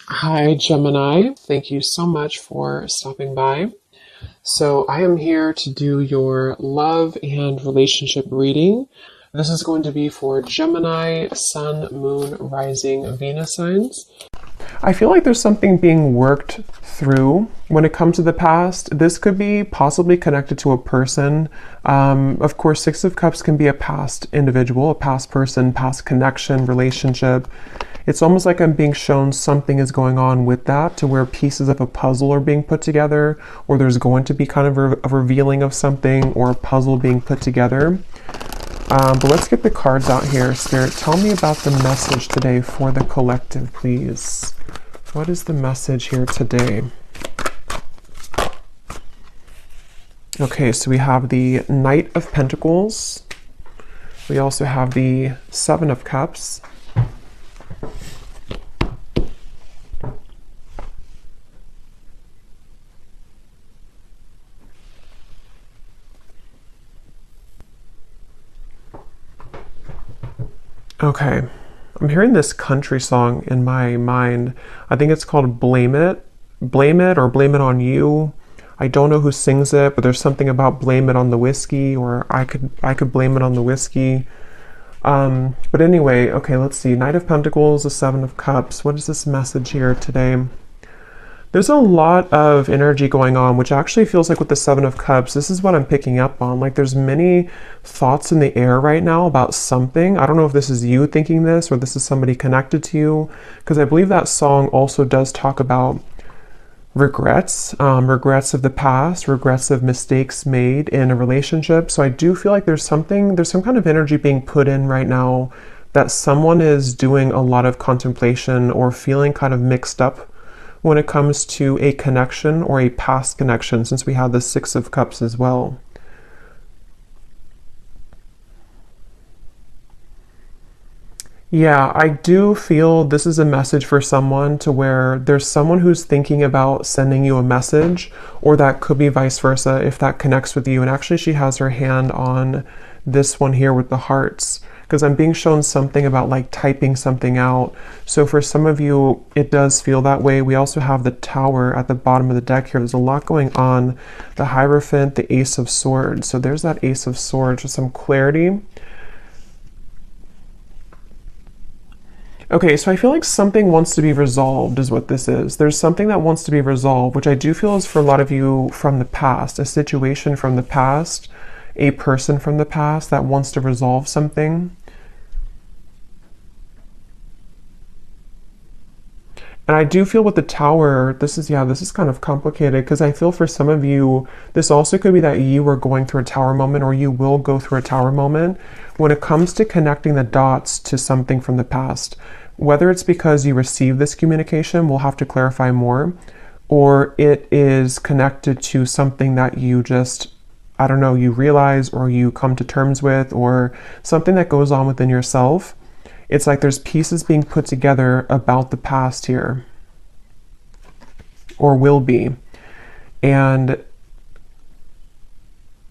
Hi, Gemini. Thank you so much for stopping by. So, I am here to do your love and relationship reading. This is going to be for Gemini, Sun, Moon, Rising, Venus signs. I feel like there's something being worked through when it comes to the past. This could be possibly connected to a person. Of course, Six of Cups can be a past individual, a past person, past connection, relationship. It's almost like I'm being shown something is going on with that, to where pieces of a puzzle are being put together, or there's going to be kind of a revealing of something or a puzzle being put together. But let's get the cards out here. Spirit, tell me about the message today for the collective, please. What is the message here today? Okay, so we have the Knight of Pentacles. We also have the Seven of Cups. Okay, I'm hearing this country song in my mind. I think it's called Blame It. Blame It or Blame It on You. I don't know who sings it, but there's something about blame it on the whiskey, or I could blame it on the whiskey. But anyway, okay, let's see. Knight of Pentacles, the Seven of Cups. What is this message here today? There's a lot of energy going on, which actually feels like with the Seven of Cups, this is what I'm picking up on. Like there's many thoughts in the air right now about something. I don't know if this is you thinking this or this is somebody connected to you, because I believe that song also does talk about regrets, regrets of the past, regrets of mistakes made in a relationship. So I do feel like there's some kind of energy being put in right now that someone is doing a lot of contemplation or feeling kind of mixed up when it comes to a connection or a past connection, since we have the Six of Cups as well. Yeah, I do feel this is a message for someone, to where there's someone who's thinking about sending you a message, or that could be vice versa if that connects with you. And actually she has her hand on this one here with the hearts, because I'm being shown something about like typing something out. So for some of you, it does feel that way. We also have the Tower at the bottom of the deck here. There's a lot going on. The Hierophant, the Ace of Swords. So there's that Ace of Swords with some clarity. Okay, so I feel like something wants to be resolved is what this is. There's something that wants to be resolved, which I do feel is for a lot of you from the past, a situation from the past, a person from the past that wants to resolve something. And I do feel with the Tower, this is kind of complicated, because I feel for some of you, this also could be that you were going through a Tower moment, or you will go through a Tower moment when it comes to connecting the dots to something from the past. Whether it's because you received this communication, we'll have to clarify more, or it is connected to something that you just, I don't know, you realize or you come to terms with, or something that goes on within yourself. It's like there's pieces being put together about the past here, or will be. And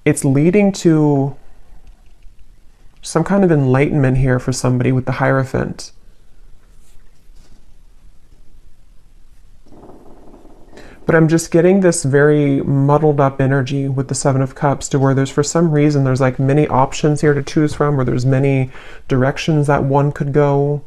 it's leading to some kind of enlightenment here for somebody with the Hierophant. But I'm just getting this very muddled up energy with the Seven of Cups, to where there's, for some reason, there's like many options here to choose from, or there's many directions that one could go.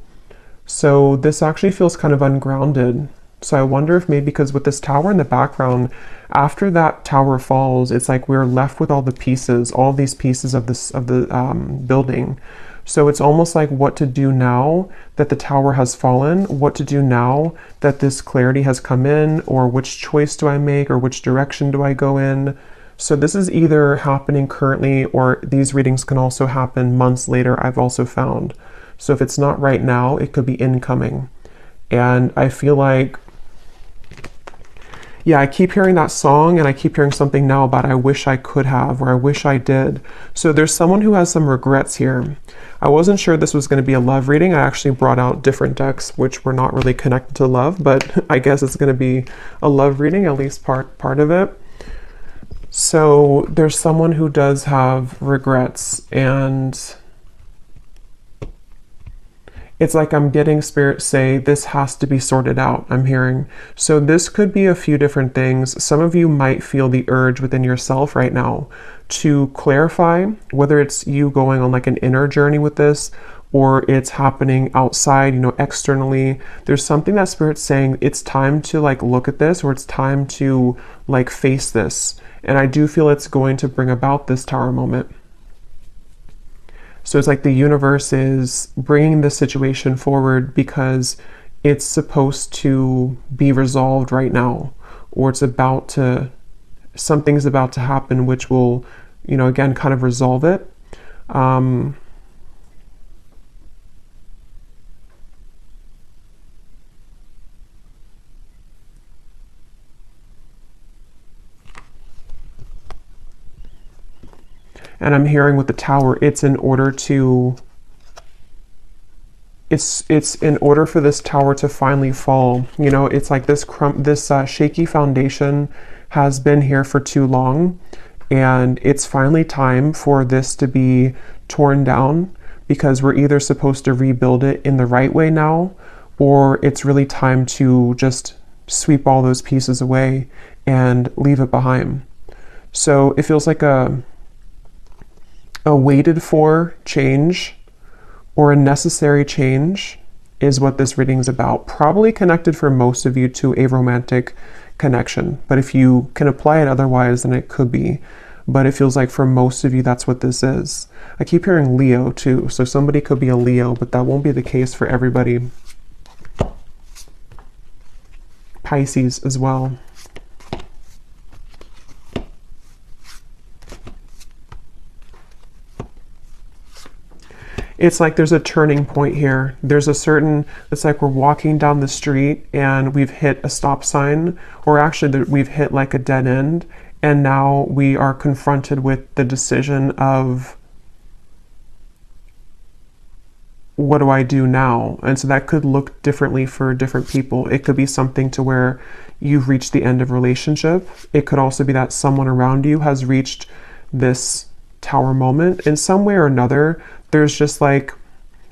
So this actually feels kind of ungrounded. So I wonder if maybe because with this Tower in the background, after that Tower falls, it's like we're left with all the pieces, all these pieces of the building. So it's almost like what to do now that the Tower has fallen, what to do now that this clarity has come in, or which choice do I make, or which direction do I go in. So this is either happening currently, or these readings can also happen months later, I've also found. So if it's not right now, it could be incoming. And I feel like, yeah, I keep hearing that song, and I keep hearing something now about I wish I could have, or I wish I did. So there's someone who has some regrets here. I wasn't sure this was going to be a love reading. I actually brought out different decks, which were not really connected to love, but I guess it's going to be a love reading, at least part of it. So there's someone who does have regrets, and It's like I'm getting Spirit say this has to be sorted out, I'm hearing. So this could be a few different things. Some of you might feel the urge within yourself right now to clarify whether it's you going on like an inner journey with this, or it's happening outside, you know, externally. There's something that Spirit's saying it's time to like look at this, or it's time to like face this. And I do feel it's going to bring about this Tower moment. So it's like the universe is bringing the situation forward because it's supposed to be resolved right now, or it's about to, something's about to happen, which will, you know, again, kind of resolve it. And I'm hearing with the Tower, it's in order to, it's in order for this Tower to finally fall. You know, it's like this shaky foundation has been here for too long, and it's finally time for this to be torn down, because we're either supposed to rebuild it in the right way now, or it's really time to just sweep all those pieces away and leave it behind. So it feels like a waited for change, or a necessary change, is what this reading is about. Probably connected for most of you to a romantic connection, but if you can apply it otherwise, then it could be. But it feels like for most of you, that's what this is. I keep hearing Leo too, so somebody could be a Leo, but that won't be the case for everybody. Pisces as well. It's like there's a turning point here. There's a certain, it's like we're walking down the street and we've hit a stop sign, or actually we've hit like a dead end, and now we are confronted with the decision of, what do I do now? And so that could look differently for different people. It could be something to where you've reached the end of a relationship. It could also be that someone around you has reached this Tower moment in some way or another. There's just like,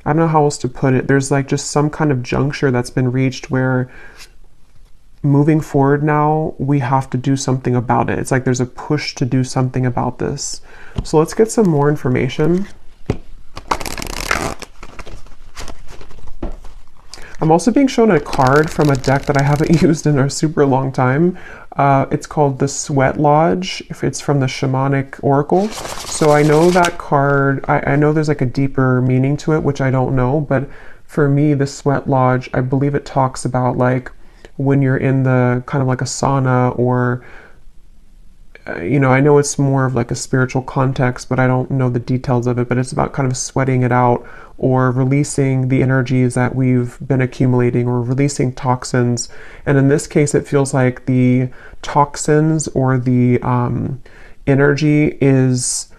I don't know how else to put it. There's like just some kind of juncture that's been reached where moving forward now, we have to do something about it. It's like there's a push to do something about this. So let's get some more information. I'm also being shown a card from a deck that I haven't used in a super long time. It's called the Sweat Lodge. If it's from the Shamanic Oracle. So I know that card, I know there's like a deeper meaning to it, which I don't know. But for me, the Sweat Lodge, I believe it talks about like when you're in the kind of like a sauna, or you know, I know it's more of like a spiritual context, but I don't know the details of it, but it's about kind of sweating it out, or releasing the energies that we've been accumulating, or releasing toxins. And in this case, it feels like the toxins or the energy is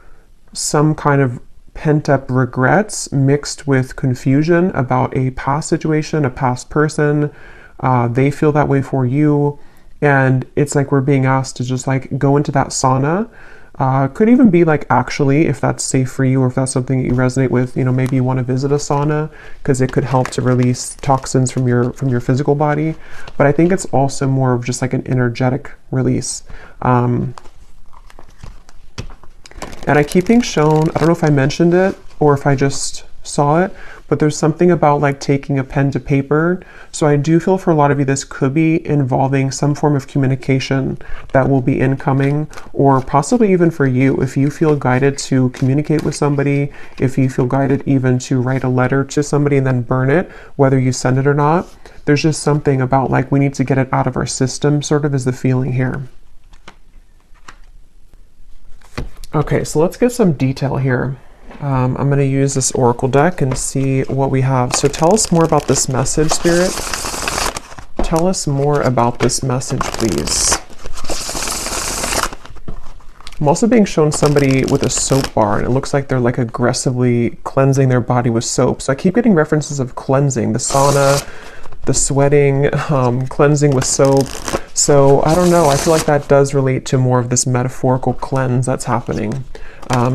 some kind of pent-up regrets mixed with confusion about a past situation, a past person. They feel that way for you. And it's like we're being asked to just like go into that sauna. Could even be like, actually, if that's safe for you, or if that's something that you resonate with, you know, maybe you want to visit a sauna because it could help to release toxins from your physical body. But I think it's also more of just like an energetic release. And I keep being shown, I don't know if I mentioned it or if I just saw it, but there's something about like taking a pen to paper. So I do feel for a lot of you, this could be involving some form of communication that will be incoming, or possibly even for you, if you feel guided to communicate with somebody, if you feel guided even to write a letter to somebody and then burn it, whether you send it or not. There's just something about like we need to get it out of our system, sort of is the feeling here. Okay, so let's get some detail here. I'm going to use this oracle deck and see what we have. So tell us more about this message, Spirit. Tell us more about this message, please. I'm also being shown somebody with a soap bar, and it looks like they're like aggressively cleansing their body with soap. So I keep getting references of cleansing, the sauna, the sweating, cleansing with soap. So I don't know, I feel like that does relate to more of this metaphorical cleanse that's happening.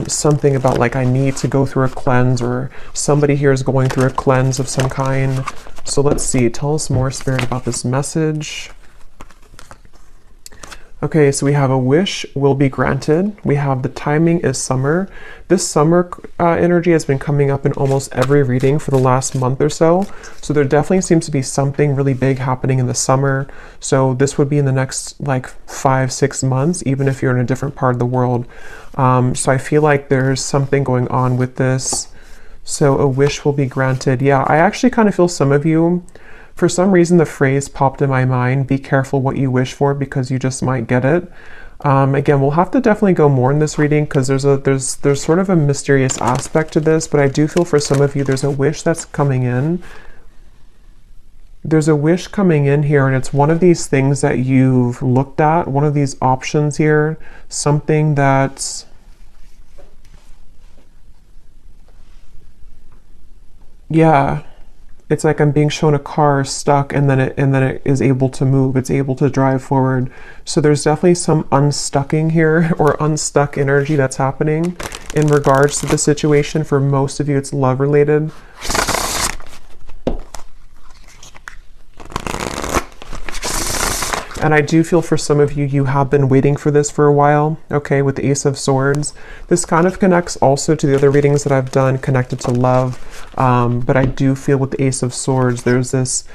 Something about like I need to go through a cleanse, or somebody here is going through a cleanse of some kind. So let's see, tell us more, Spirit, about this message. Okay, so we have a wish will be granted. We have the timing is summer. This summer energy has been coming up in almost every reading for the last month or so. So there definitely seems to be something really big happening in the summer. So this would be in the next like 5-6 months, even if you're in a different part of the world. So I feel like there's something going on with this. So a wish will be granted. Yeah, I actually kind of feel some of you, for some reason, the phrase popped in my mind, be careful what you wish for because you just might get it. Again, we'll have to definitely go more in this reading because there's sort of a mysterious aspect to this, but I do feel for some of you, there's a wish that's coming in. There's a wish coming in here, and it's one of these things that you've looked at, one of these options here, something that's... Yeah. It's like I'm being shown a car stuck, and then it is able to move. It's able to drive forward. So there's definitely some unstucking here, or unstuck energy that's happening in regards to the situation. For most of you, it's love related. And I do feel for some of you, you have been waiting for this for a while, okay, with the Ace of Swords. This kind of connects also to the other readings that I've done connected to love. But I do feel with the Ace of Swords, there's this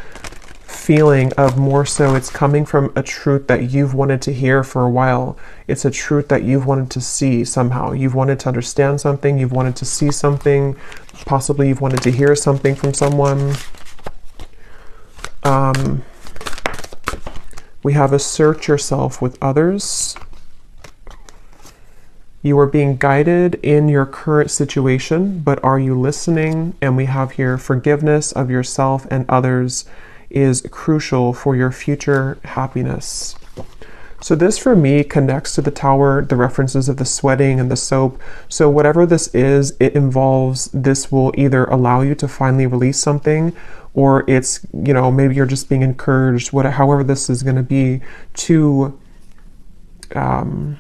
feeling of more so it's coming from a truth that you've wanted to hear for a while. It's a truth that you've wanted to see somehow. You've wanted to understand something. You've wanted to see something. Possibly you've wanted to hear something from someone. We have assert yourself with others. You are being guided in your current situation, but are you listening? And we have here forgiveness of yourself and others is crucial for your future happiness. So this for me connects to the Tower, the references of the sweating and the soap. So whatever this is, it involves, this will either allow you to finally release something, or it's, you know, maybe you're just being encouraged, however this is going to be, to to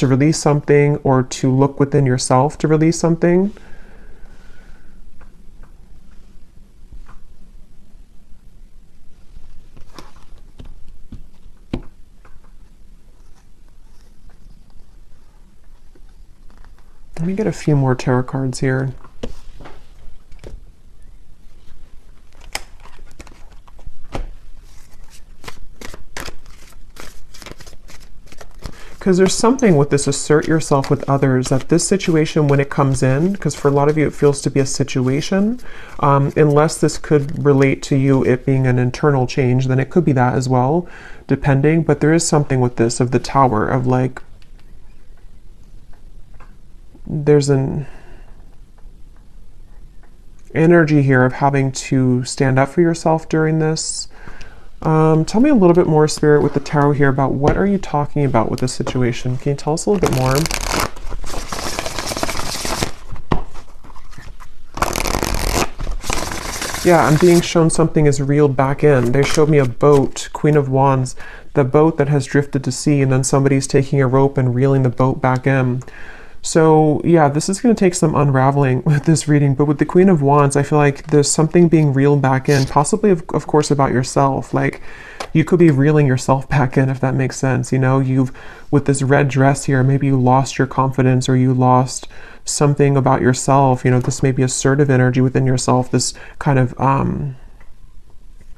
release something, or to look within yourself to release something. Let me get a few more tarot cards here. Because there's something with this assert yourself with others, that this situation, when it comes in, because for a lot of you it feels to be a situation, unless this could relate to you, it being an internal change, then it could be that as well, depending. But there is something with this of the Tower, of like, there's an energy here of having to stand up for yourself during this. Tell me a little bit more, Spirit, with the tarot here about what are you talking about with this situation? Can you tell us a little bit more? Yeah, I'm being shown something is reeled back in. They showed me a boat, Queen of Wands, the boat that has drifted to sea, and then somebody's taking a rope and reeling the boat back in. So yeah, this is going to take some unraveling with this reading, but with the Queen of Wands, I feel like there's something being reeled back in, possibly of course about yourself. Like you could be reeling yourself back in, if that makes sense. You know, with this red dress here, maybe you lost your confidence, or you lost something about yourself. You know, this may be assertive energy within yourself, this kind of,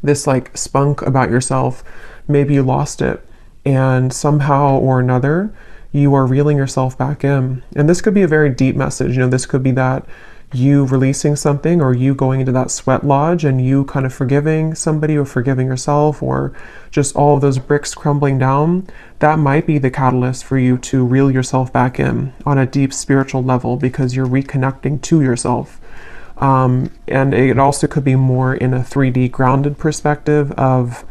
this like spunk about yourself. Maybe you lost it, and somehow or another, you are reeling yourself back in. And this could be a very deep message. You know, this could be that you releasing something, or you going into that sweat lodge and you kind of forgiving somebody, or forgiving yourself, or just all of those bricks crumbling down. That might be the catalyst for you to reel yourself back in on a deep spiritual level, because you're reconnecting to yourself. And it also could be more in a 3D grounded perspective of,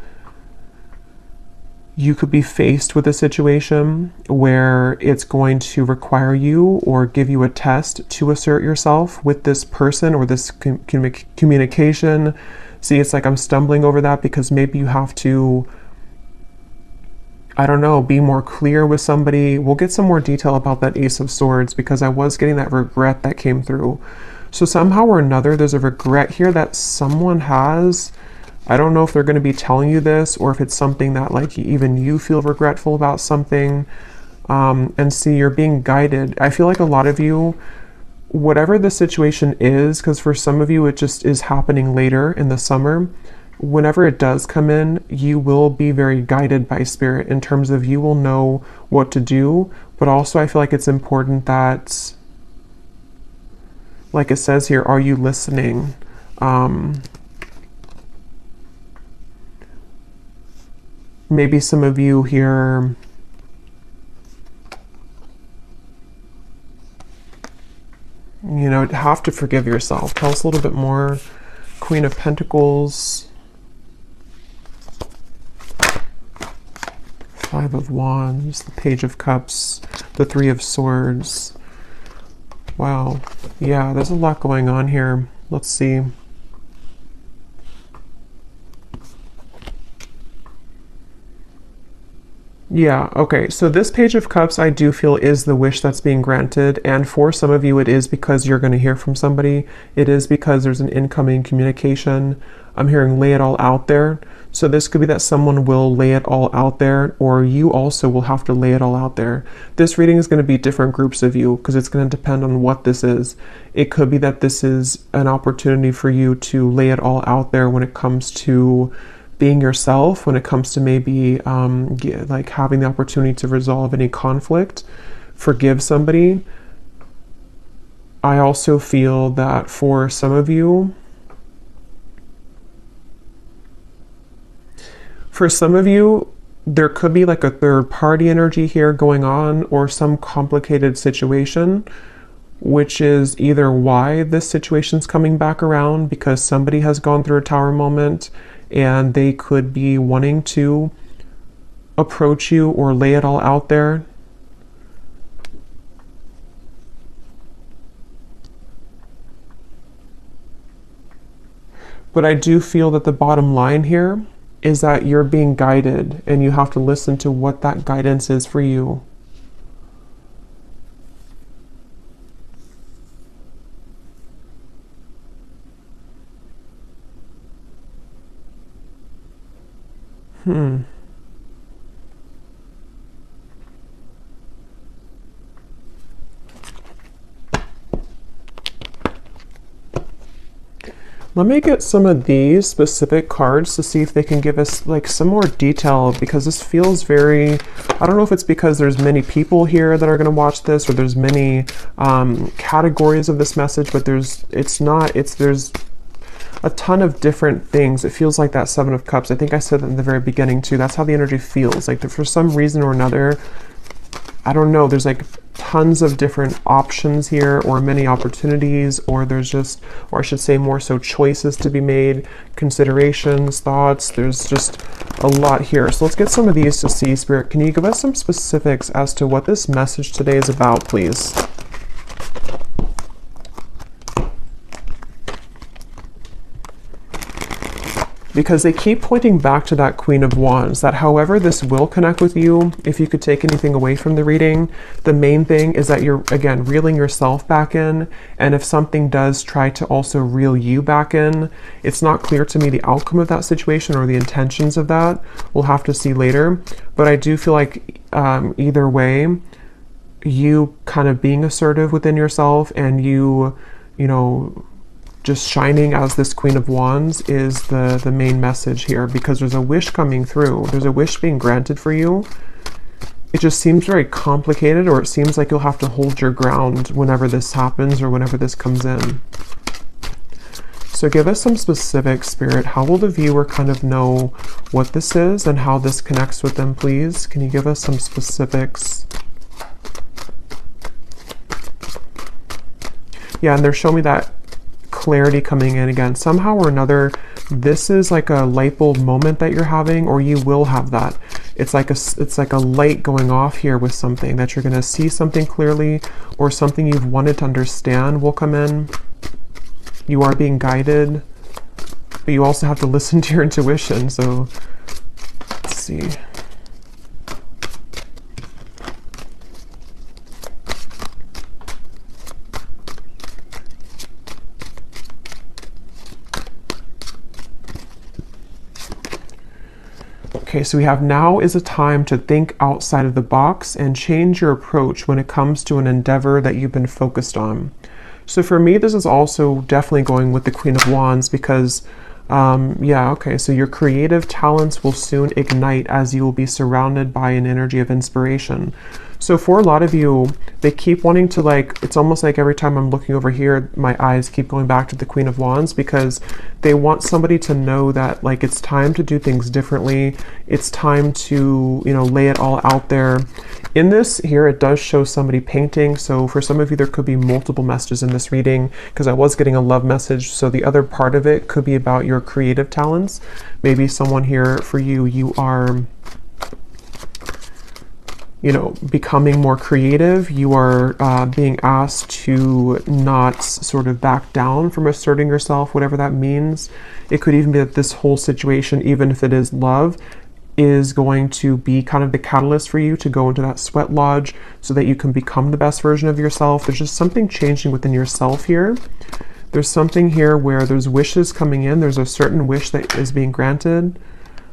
you could be faced with a situation where it's going to require you or give you a test to assert yourself with this person, or this communication. See, it's like I'm stumbling over that because maybe you have to I don't know, be more clear with somebody. We'll get some more detail about that Ace of Swords because I was getting that regret that came through. So somehow or another, there's a regret here that someone has. I don't know if they're going to be telling you this or if it's something that like even you feel regretful about something. And see, you're being guided. I feel like a lot of you, whatever the situation is, because for some of you, it just is happening later in the summer. Whenever it does come in, you will be very guided by spirit in terms of you will know what to do. But also I feel like it's important that, like it says here, are you listening? Maybe some of you here, you know, have to forgive yourself. Tell us a little bit more. Queen of Pentacles. Five of Wands, the Page of Cups, the Three of Swords. Wow. Yeah, there's a lot going on here. Let's see. Yeah, okay. So this Page of Cups, I do feel is the wish that's being granted. And for some of you, it is because you're going to hear from somebody. It is because there's an incoming communication. I'm hearing lay it all out there. So this could be that someone will lay it all out there, or you also will have to lay it all out there. This reading is going to be different groups of you because it's going to depend on what this is. It could be that this is an opportunity for you to lay it all out there when it comes to being yourself, when it comes to maybe like having the opportunity to resolve any conflict, forgive somebody. I also feel that for some of you, there could be like a third party energy here going on or some complicated situation, which is either why this situation's coming back around because somebody has gone through a tower moment and they could be wanting to approach you or lay it all out there. But I do feel that the bottom line here is that you're being guided and you have to listen to what that guidance is for you. Let me get some of these specific cards to see if they can give us like some more detail because this feels very, I don't know if it's because there's many people here that are going to watch this or there's many categories of this message, but there's a ton of different things. It feels like that Seven of Cups. I think I said that in the very beginning too. That's how the energy feels. Like for some reason or another, I don't know, there's like tons of different options here or many opportunities, or there's just, or I should say more so choices to be made, considerations, thoughts. There's just a lot here. So let's get some of these to see. Spirit, can you give us some specifics as to what this message today is about, please? Because they keep pointing back to that Queen of Wands, that however this will connect with you, if you could take anything away from the reading, the main thing is that you're, again, reeling yourself back in. And if something does try to also reel you back in, it's not clear to me the outcome of that situation or the intentions of that. We'll have to see later. But I do feel like either way, you kind of being assertive within yourself and you know, just shining as this Queen of Wands is the main message here, because there's a wish coming through. There's a wish being granted for you. It just seems very complicated, or it seems like you'll have to hold your ground whenever this happens or whenever this comes in. So give us some specific, Spirit. How will the viewer kind of know what this is and how this connects with them, please? Can you give us some specifics? Yeah, and they're showing me that clarity coming in again. Somehow or another, this is like a light bulb moment that you're having, or you will have that. It's like a light going off here with something that you're going to see something clearly, or something you've wanted to understand will come in. You are being guided, but you also have to listen to your intuition. So let's see. Okay, so we have now is a time to think outside of the box and change your approach when it comes to an endeavor that you've been focused on. So for me, this is also definitely going with the Queen of Wands because, yeah, okay, so your creative talents will soon ignite as you will be surrounded by an energy of inspiration. So for a lot of you, they keep wanting to it's almost like every time I'm looking over here, my eyes keep going back to the Queen of Wands because they want somebody to know that it's time to do things differently. It's time to, lay it all out there. In this here, it does show somebody painting. So for some of you, there could be multiple messages in this reading because I was getting a love message. So the other part of it could be about your creative talents. Maybe someone here for you, you are becoming more creative. You are being asked to not sort of back down from asserting yourself, whatever that means. It could even be that this whole situation, even if it is love, is going to be kind of the catalyst for you to go into that sweat lodge so that you can become the best version of yourself. There's just something changing within yourself here. There's something here where there's wishes coming in. There's a certain wish that is being granted.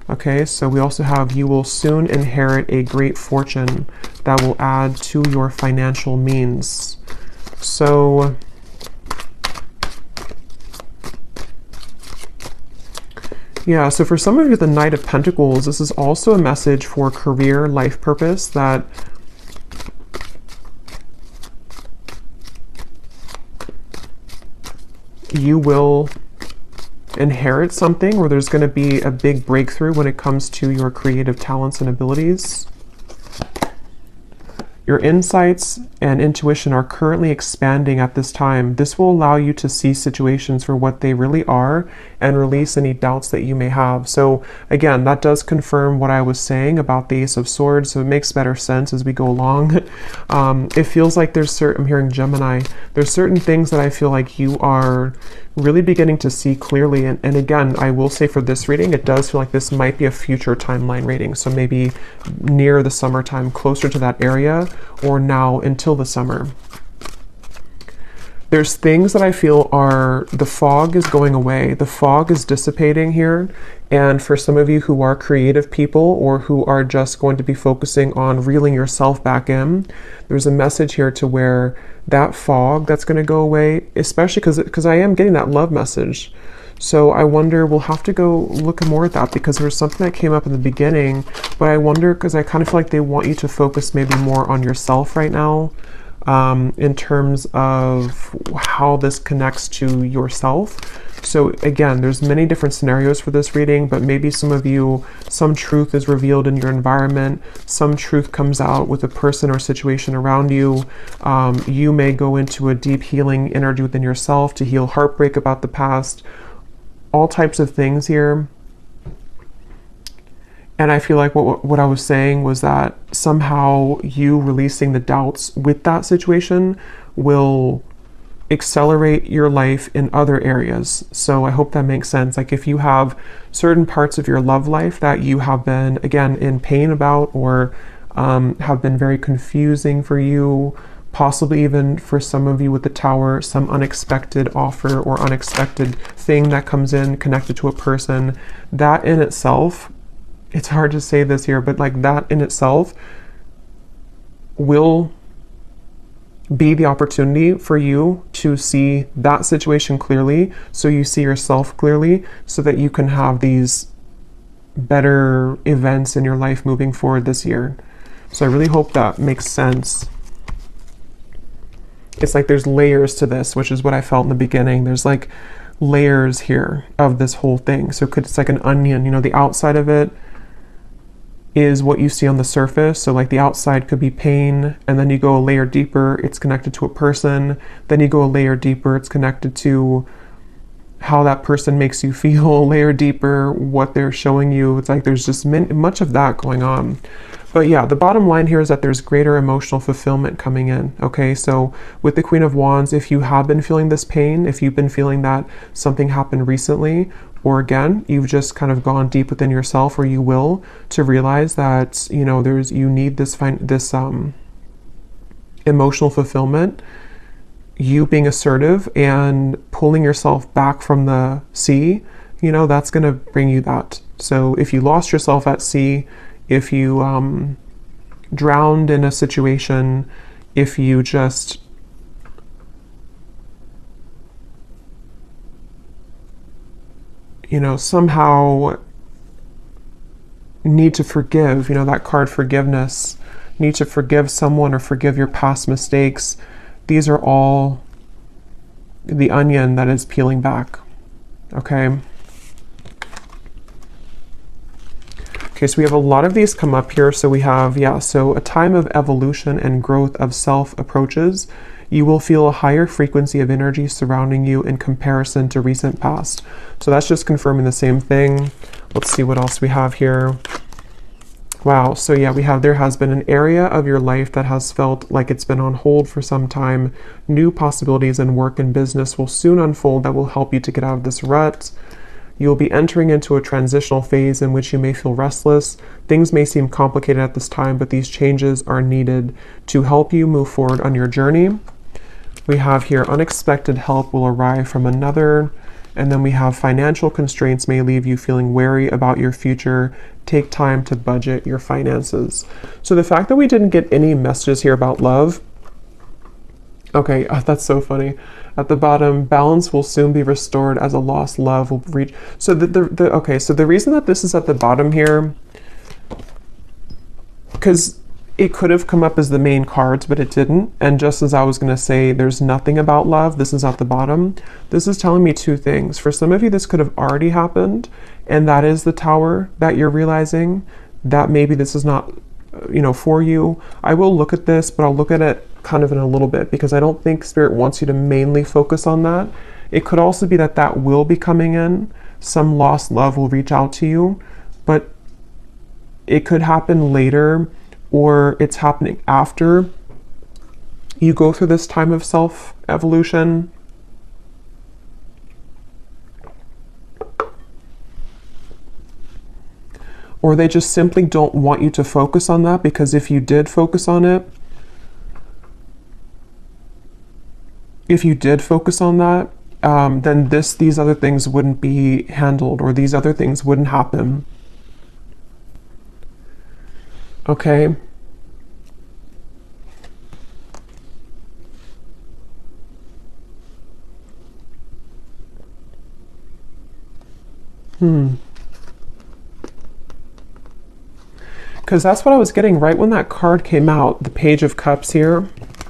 Okay, so we also have you will soon inherit a great fortune that will add to your financial means. So yeah, so for some of you, the Knight of Pentacles, this is also a message for career, life purpose, that you will inherit something where there's going to be a big breakthrough when it comes to your creative talents and abilities. Your insights and intuition are currently expanding at this time. This will allow you to see situations for what they really are and release any doubts that you may have. So again, that does confirm what I was saying about the Ace of Swords, so it makes better sense as we go along. It feels like I'm hearing Gemini, there's certain things that I feel like you are really beginning to see clearly. And again, I will say for this reading, it does feel like this might be a future timeline reading. So maybe near the summertime, closer to that area, or now until the summer. There's things that I feel the fog is going away. The fog is dissipating here. And for some of you who are creative people or who are just going to be focusing on reeling yourself back in, there's a message here to where that fog that's going to go away, especially because I am getting that love message. So I wonder, we'll have to go look more at that because there's something that came up in the beginning, but I wonder because I kind of feel like they want you to focus maybe more on yourself right now. In terms of how this connects to yourself. So again, there's many different scenarios for this reading, but maybe some of you, some truth is revealed in your environment, some truth comes out with a person or situation around you. You may go into a deep healing energy within yourself to heal heartbreak about the past, all types of things here. And I feel like what I was saying was that somehow you releasing the doubts with that situation will accelerate your life in other areas. So I hope that makes sense. Like if you have certain parts of your love life that you have been, again, in pain about or have been very confusing for you, possibly even for some of you with the Tower, some unexpected offer or unexpected thing that comes in connected to a person, that in itself, it's hard to say this here, but like that in itself will be the opportunity for you to see that situation clearly, so you see yourself clearly, so that you can have these better events in your life moving forward this year. So I really hope that makes sense. It's like there's layers to this, which is what I felt in the beginning. There's like layers here of this whole thing. So it's like an onion, you know, the outside of it is what you see on the surface. So like the outside could be pain, and then you go a layer deeper, it's connected to a person. Then you go a layer deeper, it's connected to how that person makes you feel, a layer deeper, what they're showing you. It's like there's just much of that going on. But yeah, the bottom line here is that there's greater emotional fulfillment coming in. Okay, so with the Queen of Wands, if you have been feeling this pain, if you've been feeling that something happened recently, or again, you've just kind of gone deep within yourself, or you will, to realize that, you know, you need this emotional fulfillment, you being assertive and pulling yourself back from the sea, you know, that's going to bring you that. So if you lost yourself at sea, if you drowned in a situation, if you just somehow need to forgive, that card forgiveness, need to forgive someone or forgive your past mistakes. These are all the onion that is peeling back. Okay. Okay, so we have a lot of these come up here. So we have, so a time of evolution and growth of self approaches. You will feel a higher frequency of energy surrounding you in comparison to recent past. So that's just confirming the same thing. Let's see what else we have here. Wow, so we have, there has been an area of your life that has felt like it's been on hold for some time. New possibilities in work and business will soon unfold that will help you to get out of this rut. You'll be entering into a transitional phase in which you may feel restless. Things may seem complicated at this time, but these changes are needed to help you move forward on your journey. We have here, unexpected help will arrive from another. And then we have, financial constraints may leave you feeling wary about your future. Take time to budget your finances. So the fact that we didn't get any messages here about love. Okay, that's so funny. At the bottom, balance will soon be restored as a lost love will reach. So so the reason that this is at the bottom here, because it could have come up as the main cards, but it didn't. And just as I was going to say, there's nothing about love, this is at the bottom. This is telling me two things. For some of you, this could have already happened, and that is the Tower that you're realizing that maybe this is not, for you. I will look at this, but I'll look at it kind of in a little bit, because I don't think Spirit wants you to mainly focus on that. It could also be that that will be coming in. Some lost love will reach out to you, but it could happen later, or it's happening after you go through this time of self-evolution. Or they just simply don't want you to focus on that, because if you did focus on it, then these other things wouldn't be handled, or these other things wouldn't happen. Okay. Because that's what I was getting right when that card came out, the Page of Cups here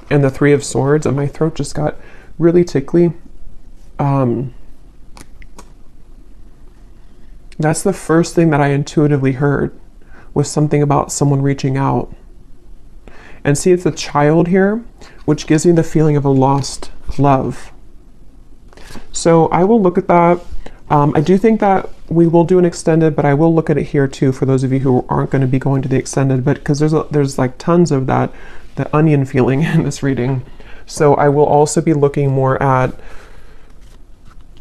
and the Three of Swords, and my throat just got really tickly. That's the first thing that I intuitively heard, was something about someone reaching out. And see, it's a child here, which gives me the feeling of a lost love. So I will look at that. I do think that we will do an extended, but I will look at it here too for those of you who aren't going to be going to the extended, but because there's like tons of that, the onion feeling in this reading. So I will also be looking more at,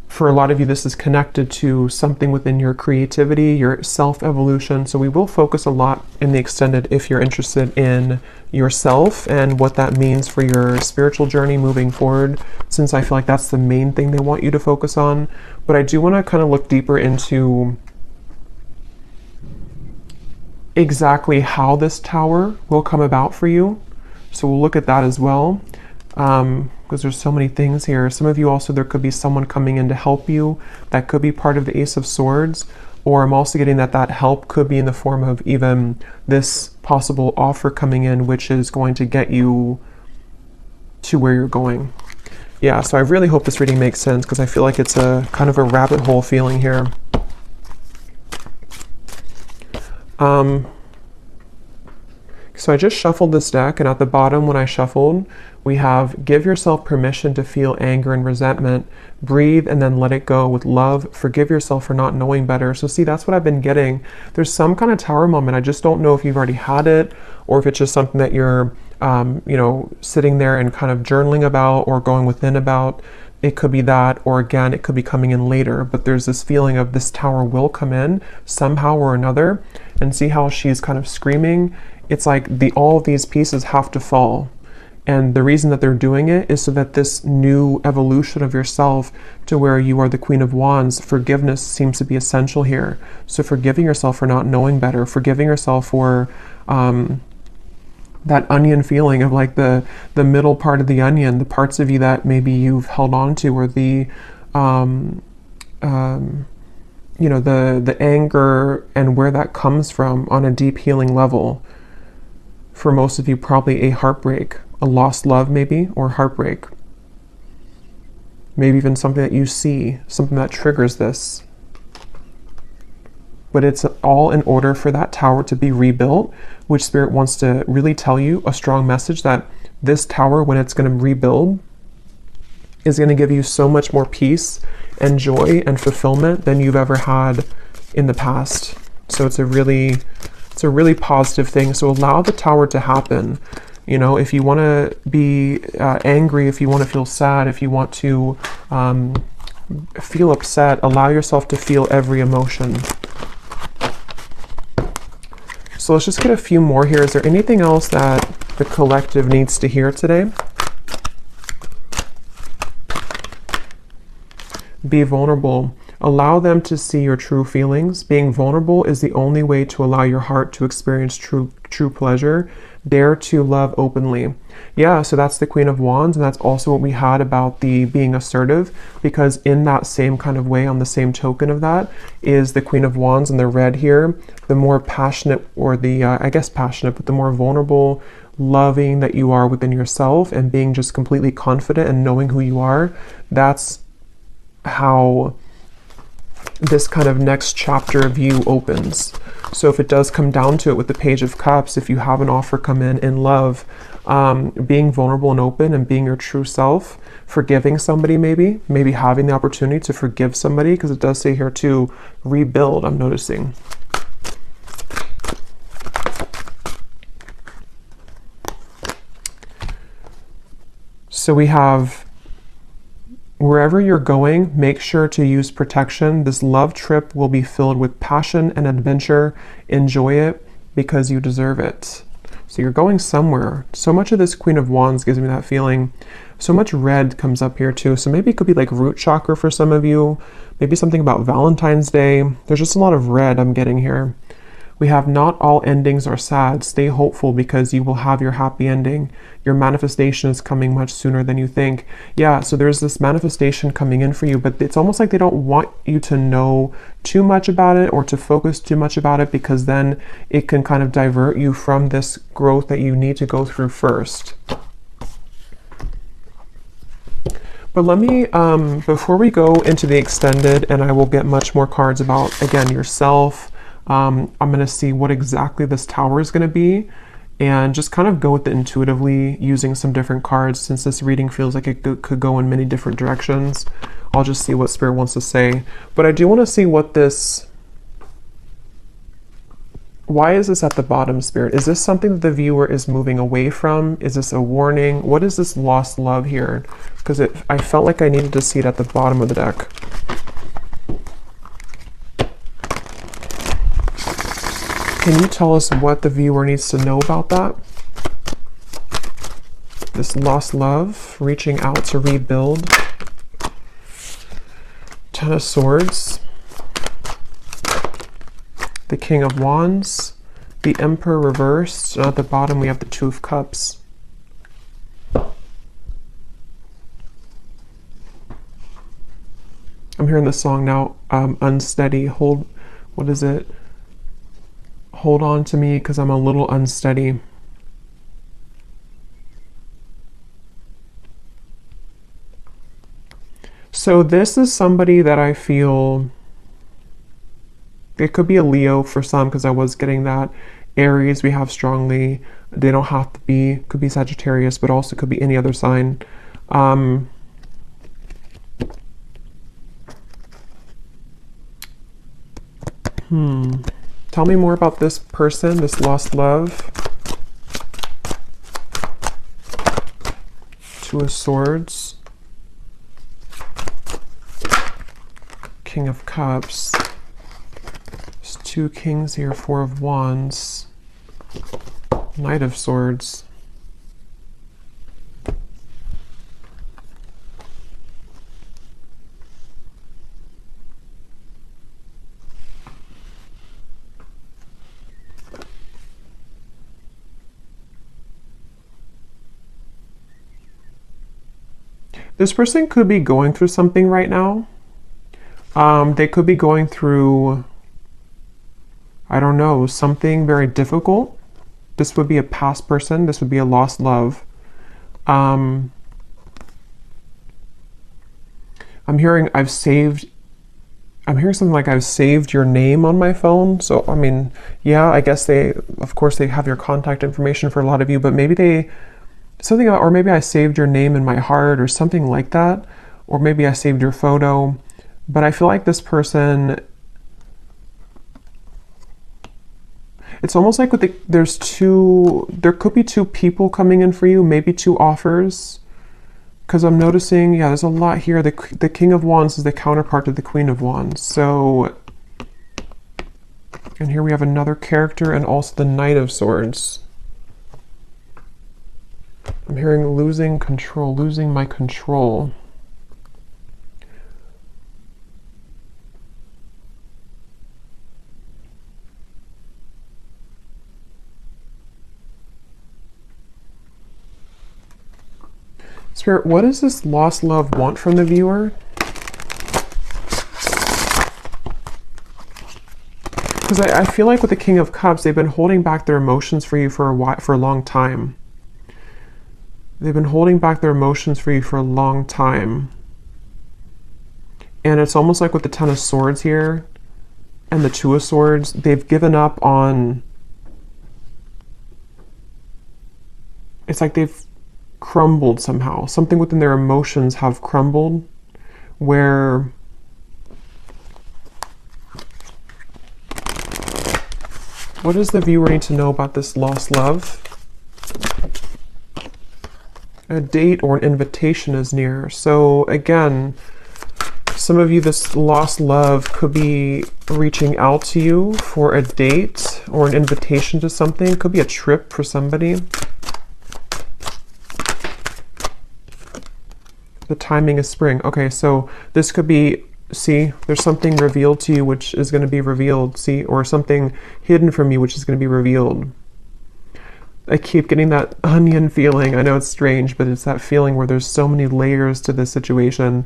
for a lot of you, this is connected to something within your creativity, your self-evolution. So we will focus a lot in the extended if you're interested in yourself and what that means for your spiritual journey moving forward, since I feel like that's the main thing they want you to focus on. But I do want to kind of look deeper into exactly how this Tower will come about for you. So we'll look at that as well. Because there's so many things here. Some of you also, there could be someone coming in to help you. That could be part of the Ace of Swords. Or I'm also getting that help could be in the form of even this possible offer coming in, which is going to get you to where you're going. Yeah, so I really hope this reading makes sense, because I feel like it's a kind of a rabbit hole feeling here. So I just shuffled this deck, and at the bottom when I shuffled, we have, give yourself permission to feel anger and resentment, breathe and then let it go with love, forgive yourself for not knowing better. So see, that's what I've been getting. There's some kind of Tower moment. I just don't know if you've already had it, or if it's just something that you're, sitting there and kind of journaling about or going within about. It could be that, or again, it could be coming in later, but there's this feeling of this Tower will come in somehow or another. And see how she's kind of screaming. It's like all of these pieces have to fall. And the reason that they're doing it is so that this new evolution of yourself to where you are the Queen of Wands, forgiveness seems to be essential here. So forgiving yourself for not knowing better, forgiving yourself for that onion feeling of like the middle part of the onion, the parts of you that maybe you've held on to, or the you know, the anger and where that comes from on a deep healing level. For most of you, probably a heartbreak, a lost love maybe, or heartbreak. Maybe even something that you see, something that triggers this. But it's all in order for that tower to be rebuilt, which Spirit wants to really tell you a strong message that this tower, when it's going to rebuild, is going to give you so much more peace and joy and fulfillment than you've ever had in the past. So it's a really positive thing. So allow the tower to happen. You know, if you want to be angry, if you want to feel sad, if you want to feel upset, allow yourself to feel every emotion. So let's just get a few more here. Is there anything else that the collective needs to hear today? Be vulnerable. Allow them to see your true feelings. Being vulnerable is the only way to allow your heart to experience true pleasure. Dare to love openly. Yeah, so that's the Queen of Wands, and that's also what we had about the being assertive, because in that same kind of way, on the same token of that, is the Queen of Wands and the red here. The more passionate, or the, I guess passionate, but the more vulnerable, loving that you are within yourself, and being just completely confident and knowing who you are, that's how this kind of next chapter of you opens. So if it does come down to it with the Page of Cups, if you have an offer come in love, being vulnerable and open and being your true self, forgiving somebody, maybe having the opportunity to forgive somebody, because it does say here to rebuild, I'm noticing. So we have, wherever you're going, make sure to use protection. This love trip will be filled with passion and adventure. Enjoy it because you deserve it. So you're going somewhere. So much of this Queen of Wands gives me that feeling. So much red comes up here too. So maybe it could be like root chakra for some of you. Maybe something about Valentine's Day. There's just a lot of red I'm getting here. We have not all endings are sad. Stay hopeful because you will have your happy ending. Your manifestation is coming much sooner than you think. Yeah, so there's this manifestation coming in for you, but it's almost like they don't want you to know too much about it or to focus too much about it, because then it can kind of divert you from this growth that you need to go through first. But let me, before we go into the extended, and I will get much more cards about, again, yourself, I'm going to see what exactly this tower is going to be, and just kind of go with it intuitively using some different cards. Since this reading feels like it could go in many different directions, I'll just see what Spirit wants to say. But I do want to see what this, why is this at the bottom, Spirit? Is this something that the viewer is moving away from? Is this a warning? What is this lost love here? Because I felt like I needed to see it at the bottom of the deck. Can you tell us what the viewer needs to know about that? This lost love, reaching out to rebuild. Ten of Swords. The King of Wands. The Emperor reversed. And at the bottom we have the Two of Cups. I'm hearing the song now, Unsteady. Hold, what is it? Hold on to me because I'm a little unsteady. So this is somebody that I feel, it could be a Leo for some, because I was getting that. Aries we have strongly. They don't have to be, could be Sagittarius, but also could be any other sign. Tell me more about this person, this lost love. Two of Swords. King of Cups. There's two kings here, Four of Wands. Knight of Swords. This person could be going through something right now. They could be going through, I don't know, something very difficult. This would be a past person. This would be a lost love. I'm hearing something like I've saved your name on my phone. So, I mean, yeah, I guess of course they have your contact information for a lot of you, but maybe or maybe I saved your name in my heart or something like that. Or maybe I saved your photo. But I feel like this person, it's almost like there could be two people coming in for you, maybe two offers. Because I'm noticing, yeah, there's a lot here. The King of Wands is the counterpart to the Queen of Wands. So, and here we have another character and also the Knight of Swords. I'm hearing losing control, losing my control. Spirit, what does this lost love want from the viewer? Because I feel like with the King of Cups, they've been holding back their emotions for you for a long time. They've been holding back their emotions for you for a long time. And it's almost like with the Ten of Swords here and the Two of Swords, they've given up on... It's like they've crumbled somehow. Something within their emotions have crumbled, where what does the viewer need to know about this lost love? A date or an invitation is near. So again, some of you, this lost love could be reaching out to you for a date or an invitation to something. It could be a trip for somebody. The timing is spring. Okay, so this could be, see, there's something revealed to you which is going to be revealed, see, or something hidden from you which is going to be revealed. I keep getting that onion feeling. I know it's strange, but it's that feeling where there's so many layers to this situation.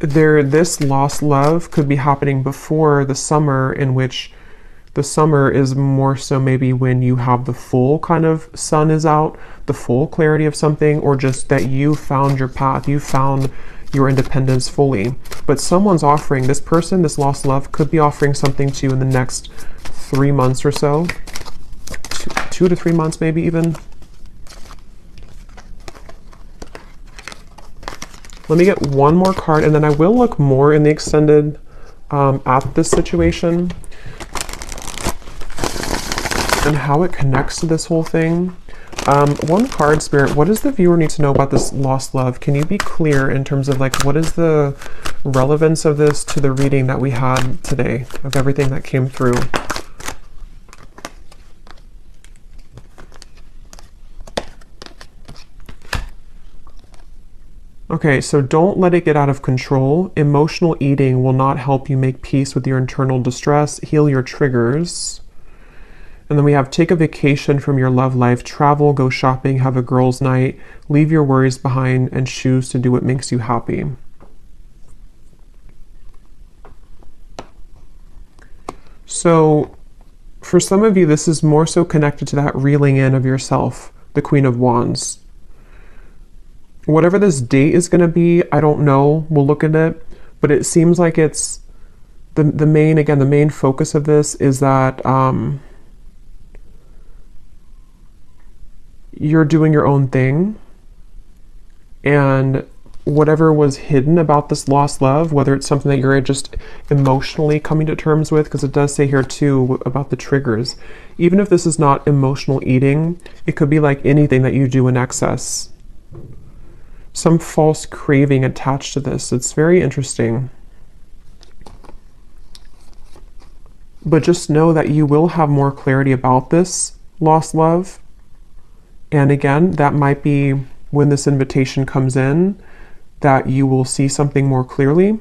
This lost love could be happening before the summer, in which the summer is more so maybe when you have the full kind of sun is out, the full clarity of something, or just that you found your path, you found your independence fully. But someone's offering, this person, this lost love, could be offering something to you in the next 3 months or so. 2 to 3 months maybe even. Let me get one more card and then I will look more in the extended at this situation and how it connects to this whole thing. One card, Spirit, what does the viewer need to know about this lost love? Can you be clear in terms of like, what is the relevance of this to the reading that we had today, of everything that came through? Okay, so don't let it get out of control. Emotional eating will not help you make peace with your internal distress, heal your triggers. And then we have take a vacation from your love life, travel, go shopping, have a girls' night, leave your worries behind, and choose to do what makes you happy. So for some of you, this is more so connected to that reeling in of yourself, the Queen of Wands. Whatever this date is going to be, I don't know. We'll look at it. But it seems like it's the main focus of this is that you're doing your own thing, and whatever was hidden about this lost love, whether it's something that you're just emotionally coming to terms with, because it does say here too about the triggers, even if this is not emotional eating, it could be like anything that you do in excess, some false craving attached to this. It's very interesting. But just know that you will have more clarity about this lost love. And again, that might be when this invitation comes in, that you will see something more clearly.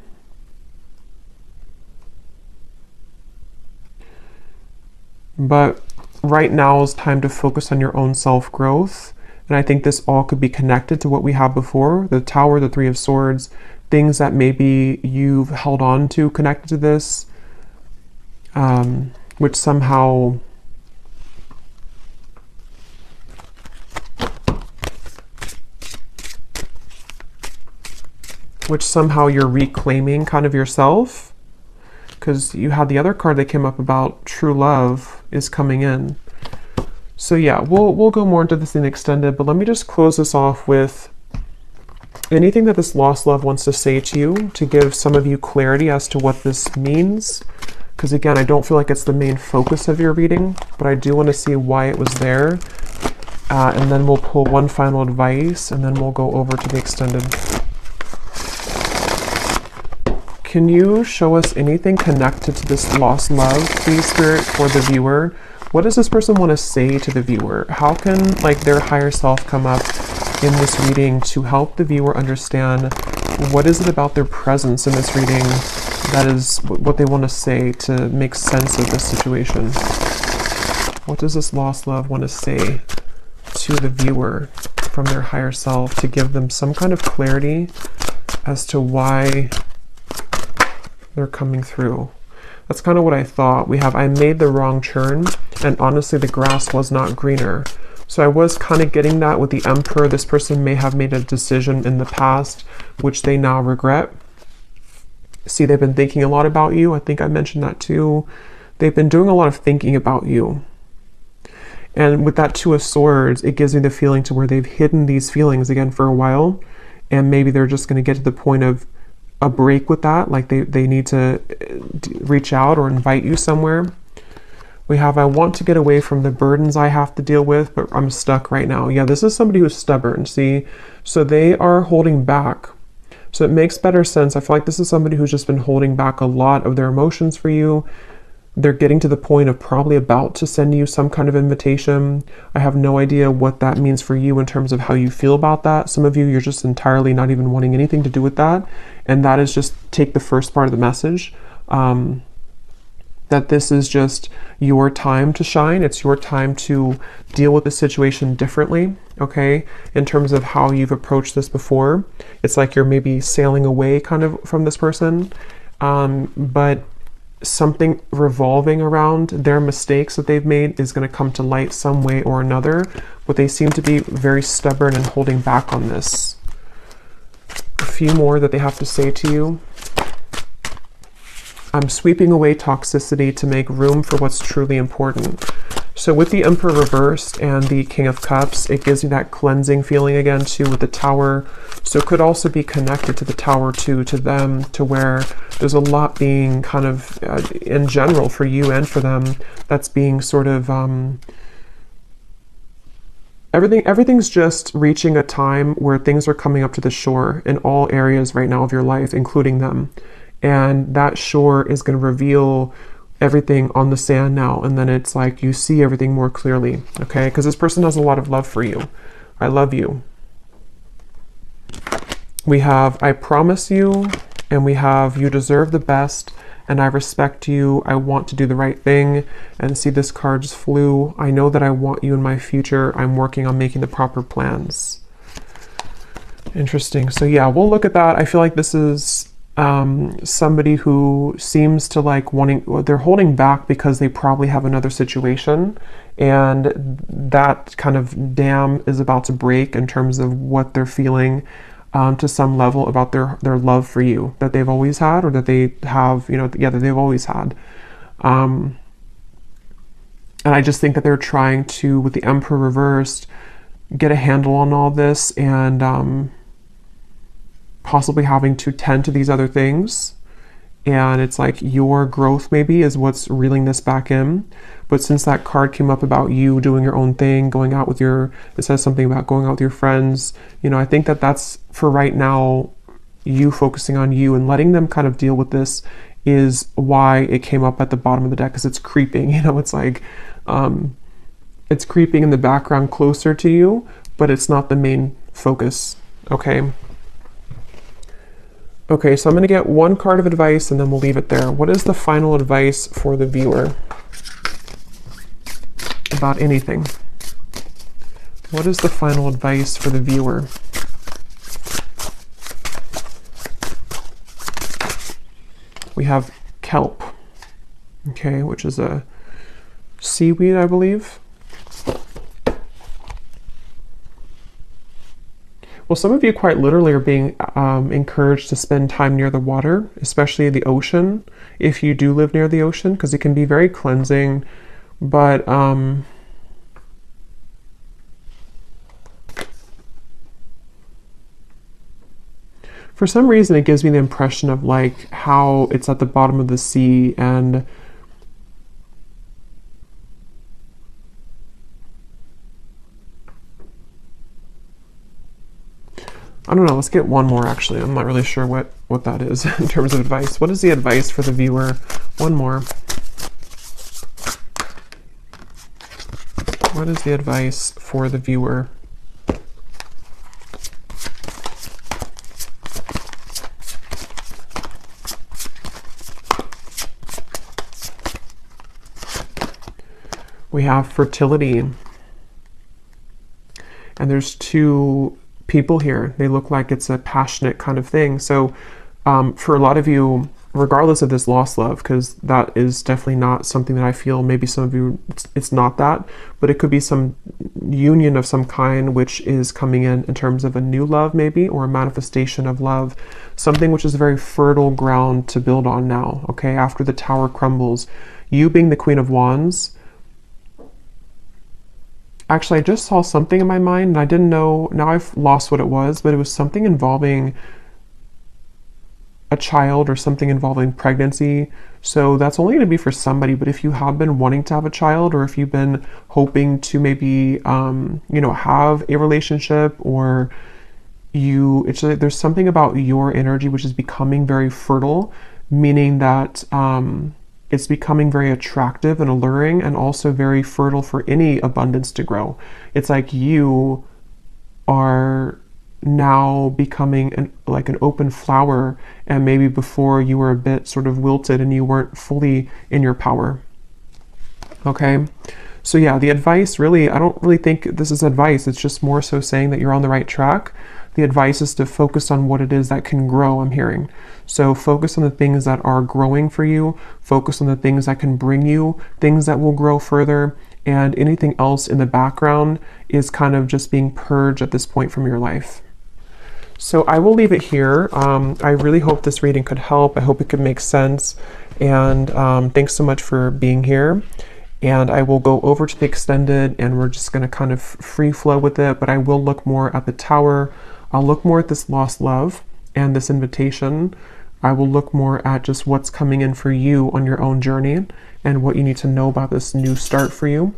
But right now is time to focus on your own self-growth And I think this all could be connected to what we have before, the Tower, the Three of Swords, things that maybe you've held on to connected to this, which somehow you're reclaiming kind of yourself, because you had the other card that came up about true love is coming in. So yeah, we'll go more into this in extended, but let me just close this off with anything that this lost love wants to say to you, to give some of you clarity as to what this means. Because again, I don't feel like it's the main focus of your reading, but I do want to see why it was there. And then we'll pull one final advice, and then we'll go over to the extended. Can you show us anything connected to this lost love, please, Spirit, for the viewer? What does this person want to say to the viewer? How can like their higher self come up in this reading to help the viewer understand what is it about their presence in this reading that is what they want to say to make sense of this situation? What does this lost love want to say to the viewer from their higher self to give them some kind of clarity as to why they're coming through? That's kind of what I thought. We have, I made the wrong turn, and honestly, the grass was not greener. So I was kind of getting that with the Emperor. This person may have made a decision in the past, which they now regret. See, they've been thinking a lot about you. I think I mentioned that too. They've been doing a lot of thinking about you. And with that Two of Swords, it gives me the feeling to where they've hidden these feelings again for a while. And maybe they're just going to get to the point of a break with that, like they need to reach out or invite you somewhere. We have, I want to get away from the burdens I have to deal with, but I'm stuck right now. Yeah, this is somebody who's stubborn, see? So they are holding back. So it makes better sense. I feel like this is somebody who's just been holding back a lot of their emotions for you. They're getting to the point of probably about to send you some kind of invitation. I have no idea what that means for you in terms of how you feel about that. Some of you, you're just entirely not even wanting anything to do with that. And that is just take the first part of the message. That this is just your time to shine. It's your time to deal with the situation differently, okay? In terms of how you've approached this before. It's like you're maybe sailing away kind of from this person. But something revolving around their mistakes that they've made is going to come to light some way or another, but they seem to be very stubborn and holding back on this. A few more that they have to say to you. I'm sweeping away toxicity to make room for what's truly important. So with the Emperor reversed and the King of Cups, it gives you that cleansing feeling again too with the Tower. So it could also be connected to the Tower too, to them, to where there's a lot being kind of in general for you and for them that's being sort of everything's just reaching a time where things are coming up to the shore in all areas right now of your life, including them. And that shore is going to reveal everything on the sand now, and then it's like you see everything more clearly, okay? Because this person has a lot of love for you. I love you. We have I promise you, and we have you deserve the best, and I respect you. I want to do the right thing. And see, this card just flew. I know that I want you in my future. I'm working on making the proper plans. Interesting. So yeah, we'll look at that. I feel like this is somebody who seems to like they're holding back because they probably have another situation, and that kind of dam is about to break in terms of what they're feeling to some level about their love for you that they've always had, or that they have, that they've always had. And I just think that they're trying to, with the Emperor reversed, get a handle on all this, and possibly having to tend to these other things. And it's like your growth maybe is what's reeling this back in. But since that card came up about you doing your own thing, going out with it says something about going out with your friends, I think that that's for right now, you focusing on you and letting them kind of deal with this is why it came up at the bottom of the deck, because it's creeping, it's like it's creeping in the background closer to you, but it's not the main focus. Okay, so I'm going to get one card of advice and then we'll leave it there. What is the final advice for the viewer about anything? What is the final advice for the viewer? We have kelp, okay, which is a seaweed, I believe. Well, some of you quite literally are being encouraged to spend time near the water, especially the ocean, if you do live near the ocean, because it can be very cleansing. But for some reason, it gives me the impression of like how it's at the bottom of the sea, and I don't know, let's get one more actually. I'm not really sure what that is in terms of advice. What is the advice for the viewer? One more. What is the advice for the viewer? We have fertility. And there's two people here. They look like it's a passionate kind of thing. So for a lot of you, regardless of this lost love, because that is definitely not something that I feel, maybe some of you, it's not that, but it could be some union of some kind which is coming in terms of a new love maybe, or a manifestation of love, something which is very fertile ground to build on now, okay, after the tower crumbles. You being the Queen of Wands, actually, I just saw something in my mind and I didn't know, now I've lost what it was, but it was something involving a child or something involving pregnancy. So that's only going to be for somebody, but if you have been wanting to have a child, or if you've been hoping to maybe, have a relationship, or there's something about your energy which is becoming very fertile, meaning that, it's becoming very attractive and alluring, and also very fertile for any abundance to grow. It's like you are now becoming like an open flower, and maybe before you were a bit sort of wilted and you weren't fully in your power. Okay, so yeah, the advice really, I don't really think this is advice. It's just more so saying that you're on the right track. The advice is to focus on what it is that can grow, I'm hearing. So focus on the things that are growing for you, focus on the things that can bring you things that will grow further, and anything else in the background is kind of just being purged at this point from your life. So I will leave it here. I really hope this reading could help. I hope it could make sense. And thanks so much for being here. And I will go over to the extended, and we're just going to kind of free flow with it, but I will look more at the tower. I'll look more at this lost love and this invitation. I will look more at just what's coming in for you on your own journey, and what you need to know about this new start for you.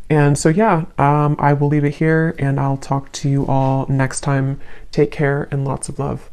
And so, yeah, I will leave it here, and I'll talk to you all next time. Take care and lots of love.